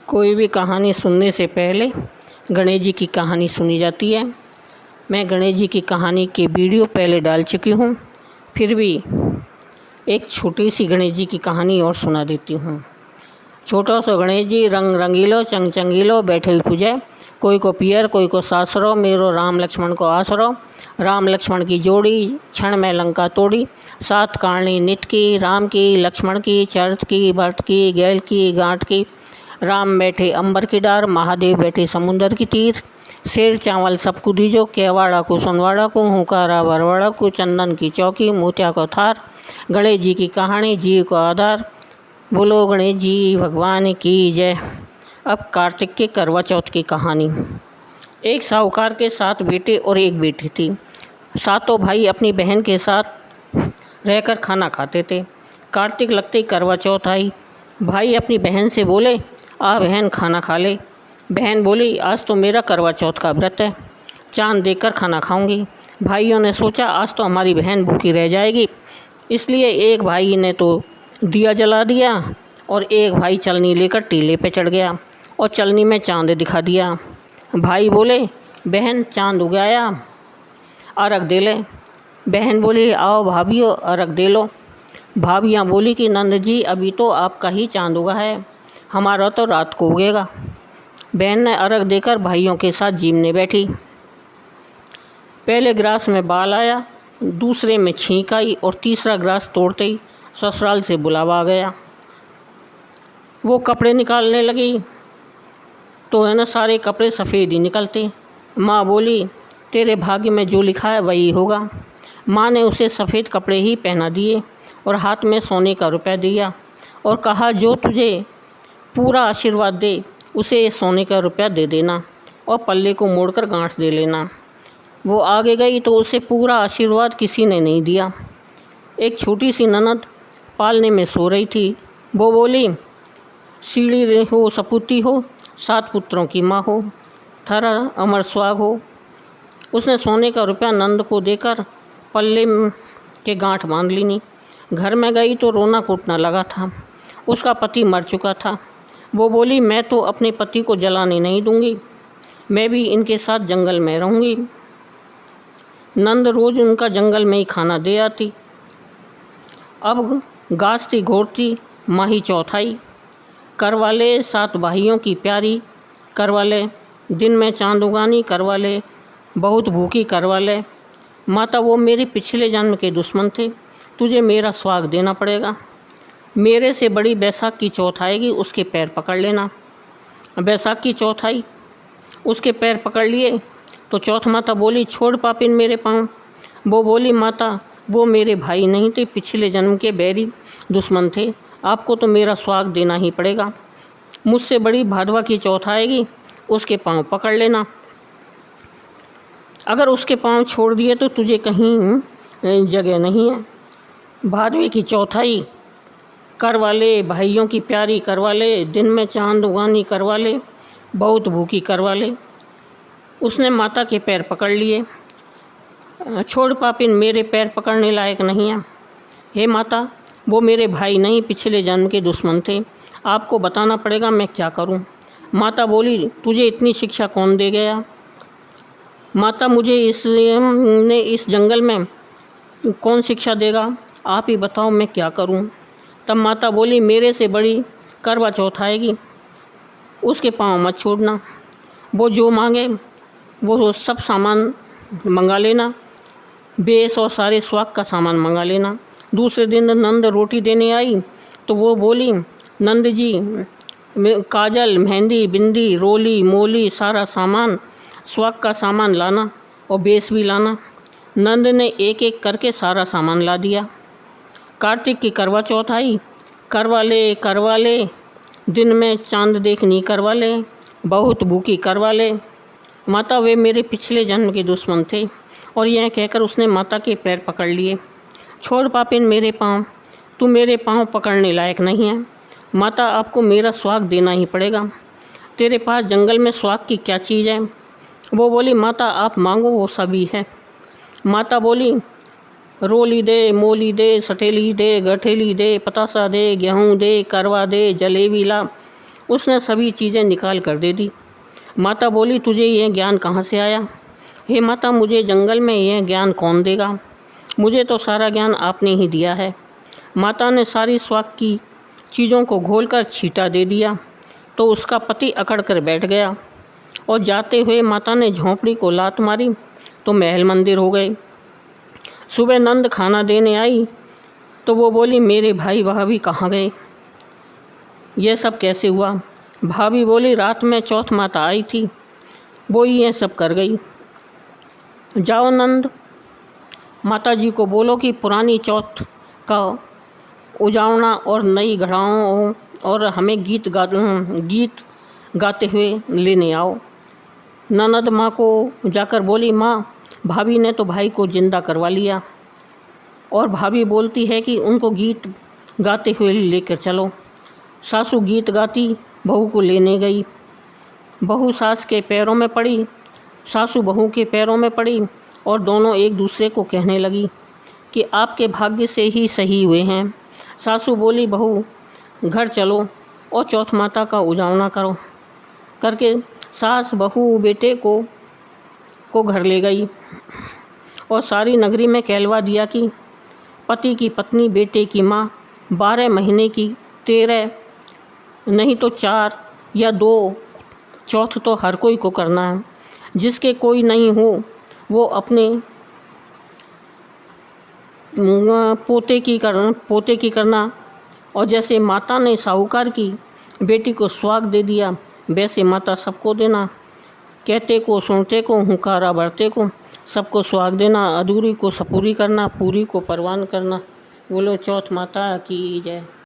कोई भी कहानी सुनने से पहले गणेश जी की कहानी सुनी जाती है। मैं गणेश जी की कहानी के वीडियो पहले डाल चुकी हूँ, फिर भी एक छोटी सी गणेश जी की कहानी और सुना देती हूँ। छोटा सा गणेश जी रंग रंगीलो चंग चंगीलो बैठे हुए पूजे, कोई को पियर कोई को सासरो, मेरो राम लक्ष्मण को आसरो। राम लक्ष्मण की जोड़ी क्षण में लंका तोड़ी, सात कारणी नित की, राम की लक्ष्मण की चरत की भरत की गैल की गांठ की। राम बैठे अंबर की डार, महादेव बैठे समुंदर की तीर। शेर चावल सबको दीजो, केवाड़ा को सुनवाड़ा को, हुकारा बरवाड़ा को, चंदन की चौकी मोतिया को थार। गणेश जी की कहानी जीव को आधार, बोलो गणेश जी भगवान की जय। अब कार्तिक के करवा चौथ की कहानी। एक साहूकार के 7 बेटे और एक बेटी थी। सातों भाई अपनी बहन के साथ रहकर खाना खाते थे। कार्तिक लगते ही करवा चौथ आई। भाई अपनी बहन से बोले, आ बहन खाना खा ले। बहन बोली, आज तो मेरा करवा चौथ का व्रत है, चांद देखकर खाना खाऊंगी। भाइयों ने सोचा आज तो हमारी बहन भूखी रह जाएगी, इसलिए एक भाई ने तो दिया जला दिया और एक भाई चलनी लेकर टीले पे चढ़ गया और चलनी में चांद दिखा दिया। भाई बोले, बहन चांद उगाया, अर्घ दे ले। बहन बोली, आओ भाभियों अर्घ दे लो। भाभियाँ बोली कि नंद जी अभी तो आपका ही चांद उगा है, हमारा तो रात को उगेगा। बहन ने अर्घ देकर भाइयों के साथ जीमने बैठी। पहले ग्रास में बाल आया, दूसरे में छींक आई और तीसरा ग्रास तोड़ते ही ससुराल से बुलावा आ गया। वो कपड़े निकालने लगी तो है ना सारे कपड़े सफ़ेद ही निकलते। माँ बोली, तेरे भाग्य में जो लिखा है वही होगा। माँ ने उसे सफ़ेद कपड़े ही पहना दिए और हाथ में सोने का रुपया दिया और कहा, जो तुझे पूरा आशीर्वाद दे उसे सोने का रुपया दे देना और पल्ले को मोड़कर गांठ दे लेना। वो आगे गई तो उसे पूरा आशीर्वाद किसी ने नहीं दिया। एक छोटी सी ननद पालने में सो रही थी। वो बोली, सीढ़ी हो सपूती हो, 7 पुत्रों की माँ हो, थारा अमर सुहाग हो। उसने सोने का रुपया नंद को देकर पल्ले के गांठ बांध ली। घर में गई तो रोना कूटना लगा था। उसका पति मर चुका था। वो बोली, मैं तो अपने पति को जलाने नहीं दूंगी, मैं भी इनके साथ जंगल में रहूंगी। नंद रोज़ उनका जंगल में ही खाना दे आती। अब गाजती घोरती माही चौथ आई। करवाले 7 भाइयों की प्यारी, करवाले दिन में चांद उगानी, करवाले बहुत भूखी, करवाले माता वो मेरे पिछले जन्म के दुश्मन थे, तुझे मेरा स्वाग देना पड़ेगा। मेरे से बड़ी बैसाख की चौथ आएगी, उसके पैर पकड़ लेना। बैसाख की चौथ आई, उसके पैर पकड़ लिए तो चौथ माता बोली, छोड़ पापिन मेरे पाँव। वो बोली, माता वो मेरे भाई नहीं थे, पिछले जन्म के बैरी दुश्मन थे, आपको तो मेरा स्वाग देना ही पड़ेगा। मुझसे बड़ी भादवा की चौथ आएगी, उसके पाँव पकड़ लेना। अगर उसके पाँव छोड़ दिए तो तुझे कहीं जगह नहीं है। भादवे की चौथ आई, करवाले भाइयों की प्यारी, करवाले दिन में चांद उगानी, करवाले बहुत भूखी, करवाले। उसने माता के पैर पकड़ लिए। छोड़ पापिन मेरे पैर पकड़ने लायक नहीं है। हे माता वो मेरे भाई नहीं, पिछले जन्म के दुश्मन थे, आपको बताना पड़ेगा मैं क्या करूं। माता बोली, तुझे इतनी शिक्षा कौन दे गया। माता मुझे इस जंगल में कौन शिक्षा देगा, आप ही बताओ मैं क्या करूं। तब माता बोली, मेरे से बड़ी करवा चौथ आएगी, उसके पाँव मत छोड़ना। वो जो मांगे वो सब सामान मंगा लेना, बेस और सारे स्वाग का सामान मंगा लेना। दूसरे दिन नंद रोटी देने आई तो वो बोली, नंद जी काजल मेहंदी बिंदी रोली मोली सारा सामान स्वाग का सामान लाना और बेस भी लाना। नंद ने एक एक करके सारा सामान ला दिया। कार्तिक की करवा चौथ आई, करवाले करवाले दिन में चांद देखनी, करवाले बहुत भूखी, करवाले माता वे मेरे पिछले जन्म के दुश्मन थे। और यह कहकर उसने माता के पैर पकड़ लिए। छोड़ पापिन मेरे पाँव, तू मेरे पाँव पकड़ने लायक नहीं है। माता आपको मेरा स्वाग देना ही पड़ेगा, तेरे पास जंगल में स्वाग की क्या चीज़ है। वो बोली, माता आप मांगो वो सभी है। माता बोली, रोली दे मोली दे सटेली दे गठेली दे पतासा दे गेहूँ दे करवा दे जलेबी ला उसने सभी चीज़ें निकाल कर दे दी। माता बोली, तुझे यह ज्ञान कहाँ से आया? हे माता, मुझे जंगल में यह ज्ञान कौन देगा? मुझे तो सारा ज्ञान आपने ही दिया है। माता ने सारी स्वाद की चीज़ों को घोलकर छींटा दे दिया तो उसका पति अकड़ कर बैठ गया और जाते हुए माता ने झोंपड़ी को लात मारी तो महल मंदिर हो गए। सुबह नंद खाना देने आई तो वो बोली, मेरे भाई भाभी कहाँ गए? यह सब कैसे हुआ? भाभी बोली, रात में चौथ माता आई थी, वो ही यह सब कर गई। जाओ नंद, माता जी को बोलो कि पुरानी चौथ का उजाड़ना और नई घड़ाओं और हमें गीत गाते हुए लेने आओ। ननद माँ को जाकर बोली, माँ, भाभी ने तो भाई को जिंदा करवा लिया। और भाभी बोलती है कि उनको गीत गाते हुए लेकर चलो। सासू गीत गाती बहू को लेने गई। बहू सास के पैरों में पड़ी, सासू बहू के पैरों में पड़ी और दोनों एक दूसरे को कहने लगी कि आपके भाग्य से ही सही हुए हैं। सासू बोली, बहू घर चलो और चौथ माता का उजावना करो करके सास बहू बेटे को घर ले गई और सारी नगरी में कहलवा दिया कि पति की पत्नी बेटे की माँ 12 महीने की 13 नहीं तो 4 या 2 चौथ तो हर कोई को करना है। जिसके कोई नहीं हो वो अपने पोते की करना। और जैसे माता ने साहूकार की बेटी को सुहाग दे दिया वैसे माता सबको देना। कहते को सुनते को हुंकारा भरते को सबको सुहाग देना। अधूरी को सपूरी करना, पूरी को परवान करना। बोलो चौथ माता की जय।